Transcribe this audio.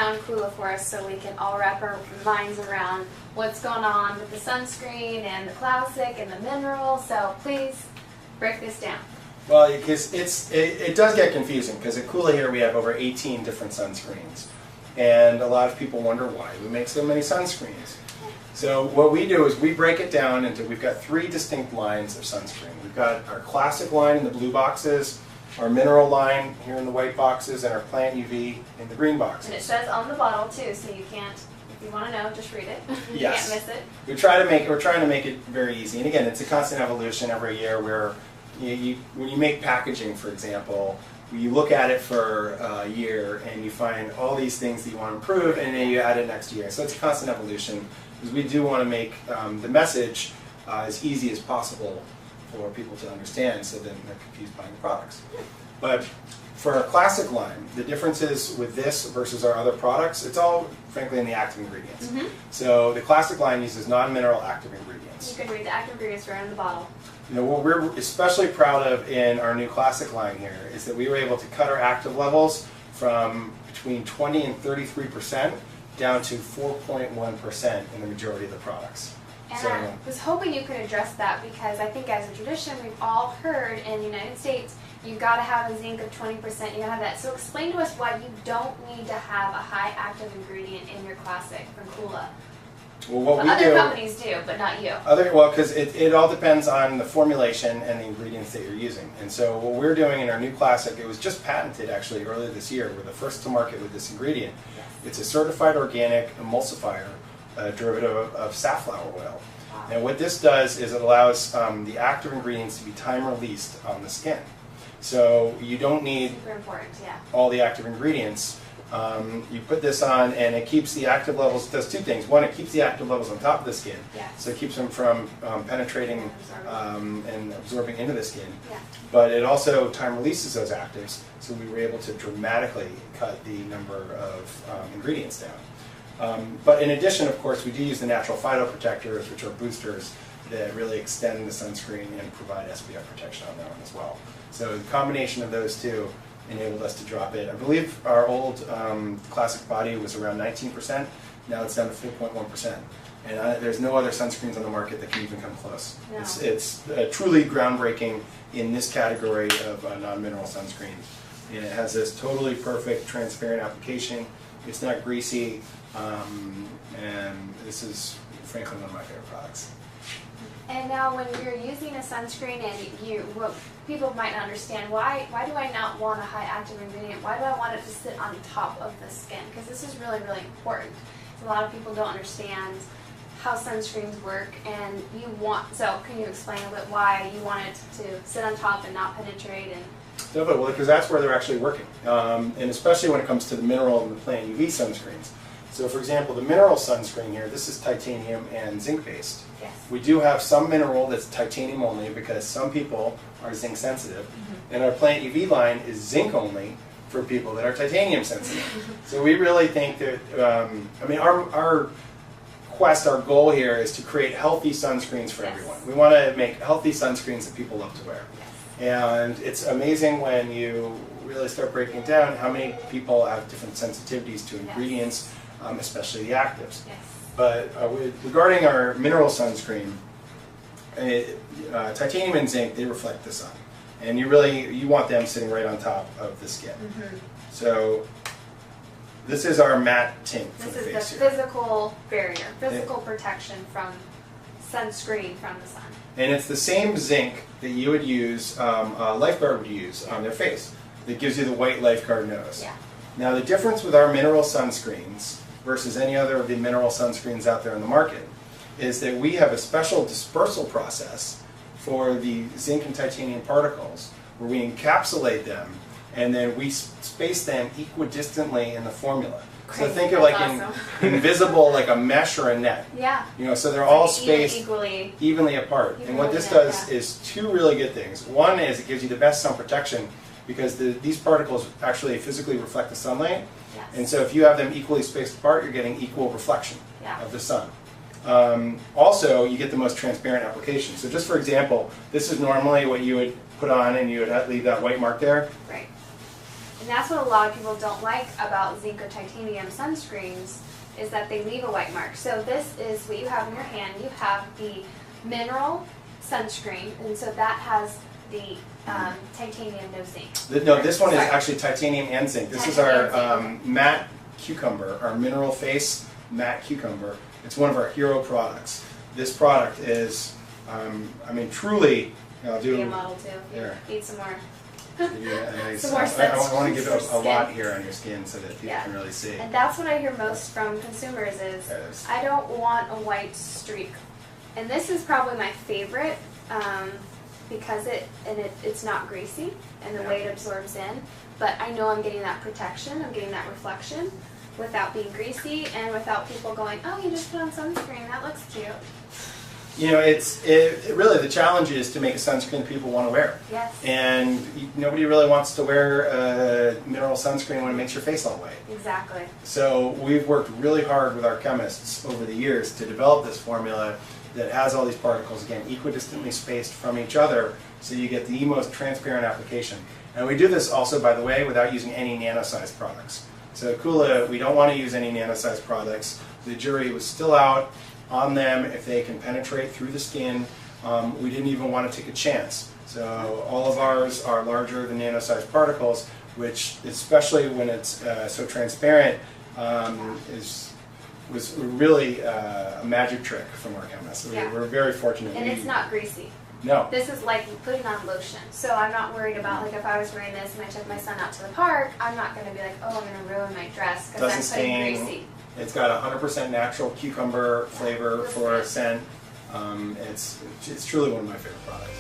down Coola for us so we can all wrap our minds around what's going on with the sunscreen and the classic and the mineral. So please break this down. Well, because it does get confusing, because at Coola here we have over 18 different sunscreens. And a lot of people wonder why we make so many sunscreens. So what we do is we break it down into, we've got 3 distinct lines of sunscreen. We've got our classic line in the blue boxes, our mineral line here in the white boxes, and our plant UV in the green boxes. And it says on the bottle too, so you can't, if you want to know, just read it. You Yes. can't miss it. We're trying to make it very easy. And again, it's a constant evolution every year where when you make packaging, for example, you look at it for a year and you find all these things that you want to improve, and then you add it next year. So it's a constant evolution, because we do want to make the message as easy as possible for people to understand, so then they're confused buying the products. But for our classic line, the differences with this versus our other products, it's all frankly in the active ingredients. Mm-hmm. So the classic line uses non-mineral active ingredients. You can read the active ingredients right on the bottle. You know, what we're especially proud of in our new classic line here is that we were able to cut our active levels from between 20 and 33% down to 4.1% in the majority of the products. And So, I was hoping you could address that, because I think as a tradition we've all heard in the United States you've got to have a zinc of 20%, you have that. So explain to us why you don't need to have a high active ingredient in your classic from Coola. well, what we Other do, companies do, but not you. well, because it all depends on the formulation and the ingredients that you're using. And so what we're doing in our new classic, it was just patented actually earlier this year. We're the first to market with this ingredient. Yes. It's a certified organic emulsifier, a derivative of safflower oil. Wow. And what this does is it allows the active ingredients to be time released on the skin. So you don't need Super important, yeah. all the active ingredients. You put this on and it keeps the active levels, it does 2 things. One, it keeps the active levels on top of the skin. Yes. So it keeps them from penetrating and absorbing into the skin. Yeah. But it also time releases those actives, so we were able to dramatically cut the number of ingredients down. But in addition, of course, we do use the natural phytoprotectors, which are boosters that really extend the sunscreen and provide SPF protection on that one as well. So the combination of those 2 enabled us to drop it. I believe our old classic body was around 19%. Now it's down to 4.1%. And there's no other sunscreens on the market that can even come close. No. It's truly groundbreaking in this category of non-mineral sunscreen. And it has this totally perfect, transparent application. It's not greasy, and this is frankly one of my favorite products. And now when you're using a sunscreen and what people might not understand, why do I not want a high active ingredient? Why do I want it to sit on top of the skin? Because this is really, really important. So a lot of people don't understand how sunscreens work, and so can you explain a bit why you want it to sit on top and not penetrate? And Definitely, well, because that's where they're actually working, and especially when it comes to the mineral and the plant UV sunscreens. So for example, the mineral sunscreen here, this is titanium and zinc based. Yes. We do have some mineral that's titanium only because some people are zinc sensitive, and our plant UV line is zinc only for people that are titanium sensitive. So we really think that, I mean, our goal here is to create healthy sunscreens for Yes. everyone. We want to make healthy sunscreens that people love to wear. And it's amazing when you really start breaking it down how many people have different sensitivities to ingredients, especially the actives. Yes. But regarding our mineral sunscreen, titanium and zinc, they reflect the sun. And you want them sitting right on top of the skin. Mm-hmm. So this is our matte tint for This the is face the here. physical barrier, physical protection from sunscreen from the sun. And it's the same zinc that you would use, a lifeguard would use on their face. That gives you the white lifeguard nose. Yeah. Now the difference with our mineral sunscreens versus any other of the mineral sunscreens out there in the market is that we have a special dispersal process for the zinc and titanium particles where we encapsulate them and then we space them equidistantly in the formula. So Crazy. think of like That's awesome. invisible, like a mesh or a net. Yeah. You know, so they're all Like even spaced evenly apart. And what Evenly, this does yeah. is 2 really good things. One is it gives you the best sun protection because these particles actually physically reflect the sunlight. Yes. And so if you have them equally spaced apart, you're getting equal reflection Yeah. of the sun. Also, you get the most transparent application. So just for example, this is normally what you would put on and you would leave that white mark there. Right. And that's what a lot of people don't like about zinc or titanium sunscreens, is that they leave a white mark. So this is what you have in your hand. You have the mineral sunscreen, and so that has the titanium, no zinc. No, this one is Sorry. actually titanium and zinc. This is Titanium our and zinc. matte cucumber, our mineral face matte cucumber. It's one of our hero products. This product is, I mean, truly, I'll Be a do. model too. Here. Need some more. Give you a nice, Some more I want to give sunscreen for a lot skin. here on your skin so that people Yeah. can really see. And that's what I hear most from consumers is, Yes. I don't want a white streak. And this is probably my favorite because it's not greasy and the way it absorbs in. But I know I'm getting that protection, I'm getting that reflection without being greasy and without people going, oh, you just put on sunscreen, that looks cute. You know, it really, the challenge is to make a sunscreen that people want to wear. Yes. And nobody really wants to wear a mineral sunscreen when it makes your face all white. Exactly. So we've worked really hard with our chemists over the years to develop this formula that has all these particles, again, equidistantly spaced from each other, so you get the most transparent application. And we do this also, by the way, without using any nano-sized products. So Coola, we don't want to use any nano-sized products. The jury was still out on them if they can penetrate through the skin. We didn't even want to take a chance. So all of ours are larger than nano-sized particles, which, especially when it's so transparent, was really a magic trick from our chemists. Yeah. We're very fortunate. And it's not greasy. No. This is like putting on lotion. So I'm not worried about, like, if I was wearing this and I took my son out to the park, I'm not going to be like, oh, I'm going to ruin my dress because Doesn't I'm putting stain. greasy. It's got 100% natural cucumber flavor for a scent. It's truly one of my favorite products.